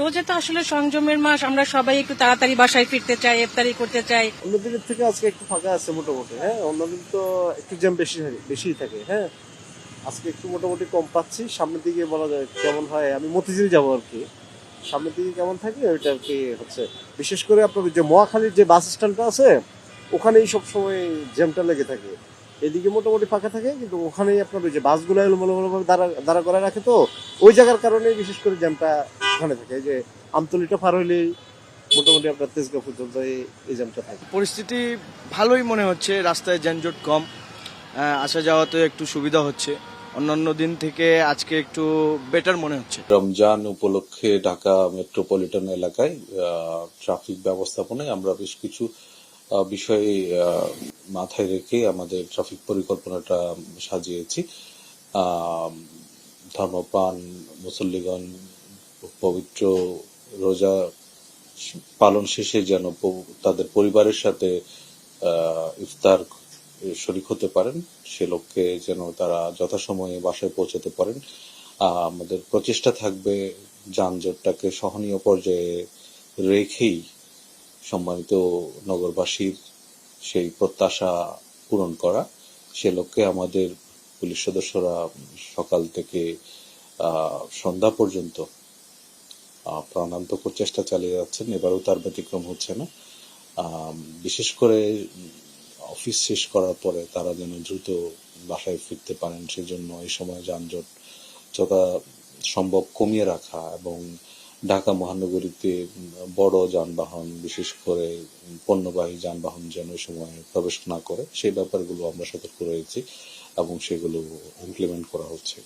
রোজা তো আসলে সংযমের মাস, আমরা সবাই একটু তাড়াতাড়ি বাসায় ফিরতে চাই, ইফতারি করতে চাই। অন্যদিনের থেকে আজকে একটু ফাঁকা আছে মোটামুটি। হ্যাঁ, অন্যদিন তো একটু জ্যাম বেশি থাকে। হ্যাঁ, আজকে একটু মোটামুটি কম পাচ্ছি। সামনের দিকে বলা যায় কেমন হয়, আমি মতিঝিল যাবো আর কি। সামনের দিকে কেমন থাকে ওইটা আর কি হচ্ছে। বিশেষ করে আপনার যে মহাখালীর যে বাস স্ট্যান্ডটা আছে ওখানেই সবসময় জ্যামটা লেগে থাকে। এদিকে মোটামুটি ফাঁকা থাকে, কিন্তু ওখানেই আপনার ওই যে বাসগুলো এলোমেলোভাবে দাঁড়া করে রাখে, তো ওই জায়গার কারণে বিশেষ করে জ্যামটা ওখানে থাকে। এই যে আমতলিটা পার হইলেই মোটামুটি আপনার তেজগাঁও পর্যন্ত এই জ্যামটা থাকে। পরিস্থিতি ভালোই মনে হচ্ছে, রাস্তায় যানজট কম, আসা যাওয়াতে একটু সুবিধা হচ্ছে। অন্যান্য দিন থেকে আজকে একটু বেটার মনে হচ্ছে। রমজান উপলক্ষে ঢাকা মেট্রোপলিটন এলাকায় ট্রাফিক ব্যবস্থাপনায় আমরা বেশ কিছু বিষয় মাথায় রেখে আমাদের ট্রাফিক পরিকল্পনাটা সাজিয়েছি। ধর্মপ্রাণ মুসল্লিগণ পবিত্র রোজা পালন শেষে যেন তাদের পরিবারের সাথে ইফতার শরীক হতে পারেন, সে লক্ষ্যে যেন তারা যথাসময়ে বাসায় পৌঁছাতে পারেন। আমাদের প্রচেষ্টা থাকবে যানজটটাকে সহনীয় পর্যায়ে রেখেই সম্মানিত নগরবাসীর সেই প্রত্যাশা পূরণ করা। সে লক্ষ্যে আমাদের পুলিশ সদস্যরা সকাল থেকে সন্ধ্যা পর্যন্ত প্রাণান্তকর চেষ্টা চালিয়ে যাচ্ছেন। এবারও তার ব্যতিক্রম হচ্ছে না। বিশেষ করে অফিস শেষ করার পরে তারা যেন দ্রুত বাসায় ফিরতে পারেন, সেজন্য এই সময় যানজট যথা সম্ভব কমিয়ে রাখা এবং ঢাকা মহানগরীতে বড় যানবাহন, বিশেষ করে পণ্যবাহী যানবাহন যেন এই সময় প্রবেশ না করে, সেই ব্যাপারগুলো আমরা সতর্ক রয়েছি এবং সেগুলো ইমপ্লিমেন্ট করা হচ্ছে।